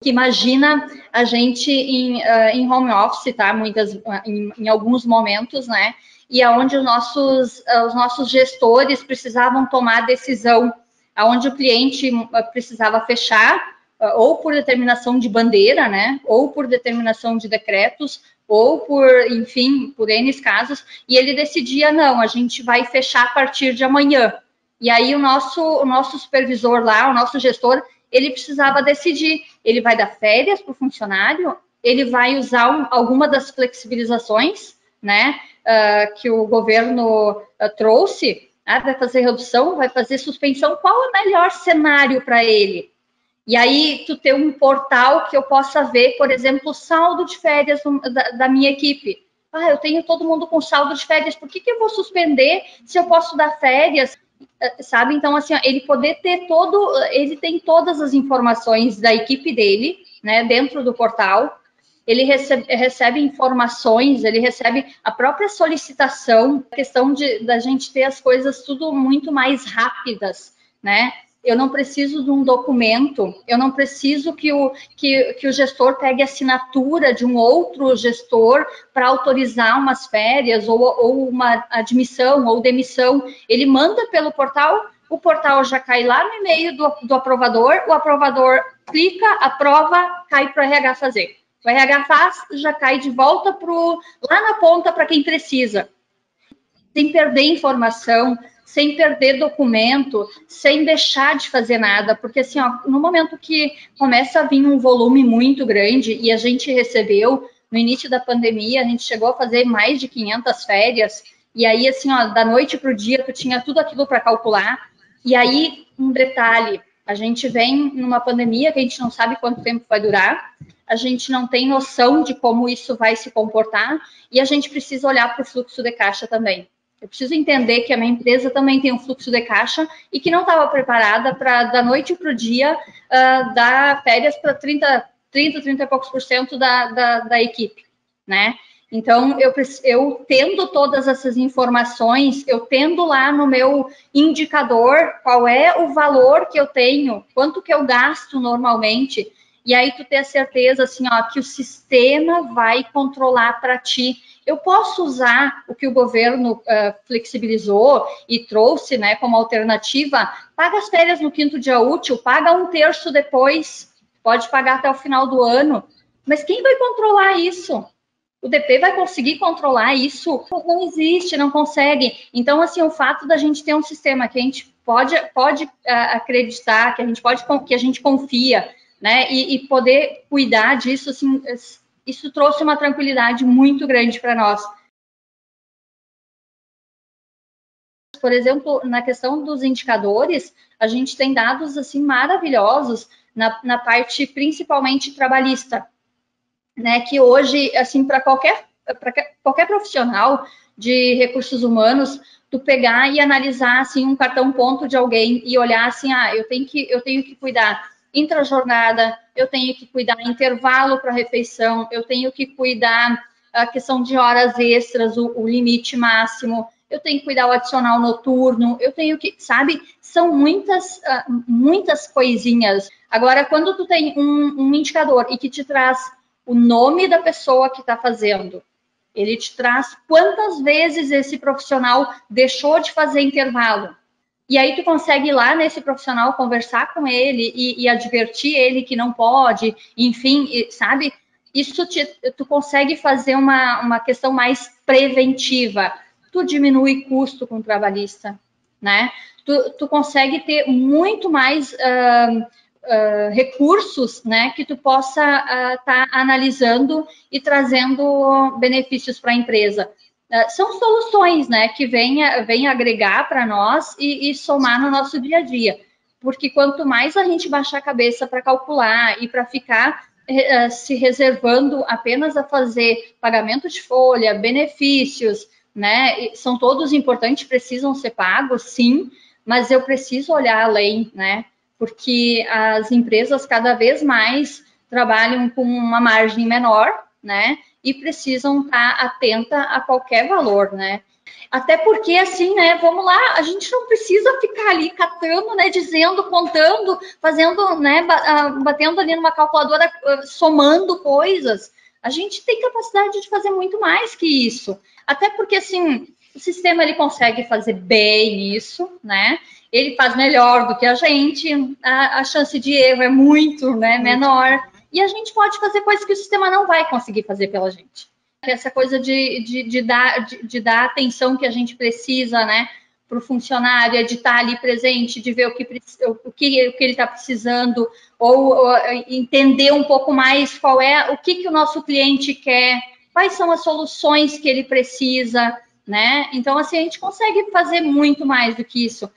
que imagina a gente em home office, tá? Em alguns momentos, né? E aonde os nossos gestores precisavam tomar decisão, aonde o cliente precisava fechar, ou por determinação de bandeira, né? Ou por determinação de decretos, ou por, enfim, por N casos, e ele decidia, não, a gente vai fechar a partir de amanhã. E aí o nosso supervisor lá, o nosso gestor, ele precisava decidir, ele vai dar férias para o funcionário, ele vai usar alguma das flexibilizações, né, que o governo trouxe, vai fazer redução, vai fazer suspensão, qual é o melhor cenário para ele? E aí, tu ter um portal que eu possa ver, por exemplo, o saldo de férias da minha equipe. Eu tenho todo mundo com saldo de férias, por que eu vou suspender se eu posso dar férias? Sabe? Então, assim, ele poder ter ele tem todas as informações da equipe dele, né, dentro do portal. Ele recebe informações, ele recebe a própria solicitação, a questão da gente ter as coisas tudo muito mais rápidas, né? Eu não preciso de um documento, eu não preciso que o gestor pegue a assinatura de um outro gestor para autorizar umas férias ou uma admissão ou demissão. Ele manda pelo portal, o portal já cai lá no e-mail do aprovador, o aprovador clica, aprova, cai para o RH fazer. O RH faz, já cai de volta lá na ponta para quem precisa. Sem perder informação, sem perder documento, sem deixar de fazer nada, porque assim, no momento que começa a vir um volume muito grande, e a gente recebeu, no início da pandemia, a gente chegou a fazer mais de 500 férias, e aí assim, da noite para o dia, tu tinha tudo aquilo para calcular, e aí, um detalhe, a gente vem numa pandemia que a gente não sabe quanto tempo vai durar, a gente não tem noção de como isso vai se comportar, e a gente precisa olhar para o fluxo de caixa também. Eu preciso entender que a minha empresa também tem um fluxo de caixa e que não estava preparada para, da noite para o dia, dar férias para 30 e poucos por cento da equipe, né? Então, eu tendo todas essas informações, eu tendo lá no meu indicador qual é o valor que eu tenho, quanto que eu gasto normalmente, e aí tu ter a certeza, assim, que o sistema vai controlar para ti. Eu posso usar o que o governo flexibilizou e trouxe, né, como alternativa, paga as férias no 5º dia útil, paga 1/3 depois, pode pagar até o final do ano, mas quem vai controlar isso? O DP vai conseguir controlar isso? Não existe, não consegue. Então, assim, o fato da gente ter um sistema que a gente pode acreditar, que a gente confia, né, e poder cuidar disso, assim, isso trouxe uma tranquilidade muito grande para nós. Por exemplo, na questão dos indicadores, a gente tem dados assim maravilhosos na parte principalmente trabalhista, né? Que hoje, assim, para qualquer profissional de recursos humanos, tu pegar e analisar assim um cartão ponto de alguém e olhar assim, eu tenho que cuidar intrajornada, eu tenho que cuidar intervalo para refeição, eu tenho que cuidar a questão de horas extras, o limite máximo, eu tenho que cuidar o adicional noturno, eu tenho que, sabe, são muitas coisinhas. Agora, quando tu tem um indicador e que te traz o nome da pessoa que está fazendo, ele te traz quantas vezes esse profissional deixou de fazer intervalo. E aí tu consegue ir lá nesse profissional, conversar com ele e advertir ele que não pode, enfim, sabe? Isso tu consegue fazer uma questão mais preventiva. Tu diminui custo com o trabalhista, né? Tu consegue ter muito mais recursos, né, que tu possa estar analisando e trazendo benefícios para a empresa. São soluções, né, que vêm agregar para nós e somar no nosso dia a dia. Porque quanto mais a gente baixar a cabeça para calcular e para ficar se reservando apenas a fazer pagamento de folha, benefícios, né, são todos importantes, precisam ser pagos, sim, mas eu preciso olhar além, né, porque as empresas cada vez mais trabalham com uma margem menor, né, e precisam estar atenta a qualquer valor, né. Até porque, assim, né, vamos lá, a gente não precisa ficar ali catando, né, dizendo, contando, fazendo, né, batendo ali numa calculadora, somando coisas. A gente tem capacidade de fazer muito mais que isso. Até porque, assim, o sistema ele consegue fazer bem isso, né? Ele faz melhor do que a gente, a chance de erro é muito, né, menor. E a gente pode fazer coisas que o sistema não vai conseguir fazer pela gente. Essa coisa de dar a atenção que a gente precisa, né, para o funcionário, é de estar ali presente, de ver o que ele está precisando, ou entender um pouco mais o que o nosso cliente quer, quais são as soluções que ele precisa, né? Então, assim, a gente consegue fazer muito mais do que isso.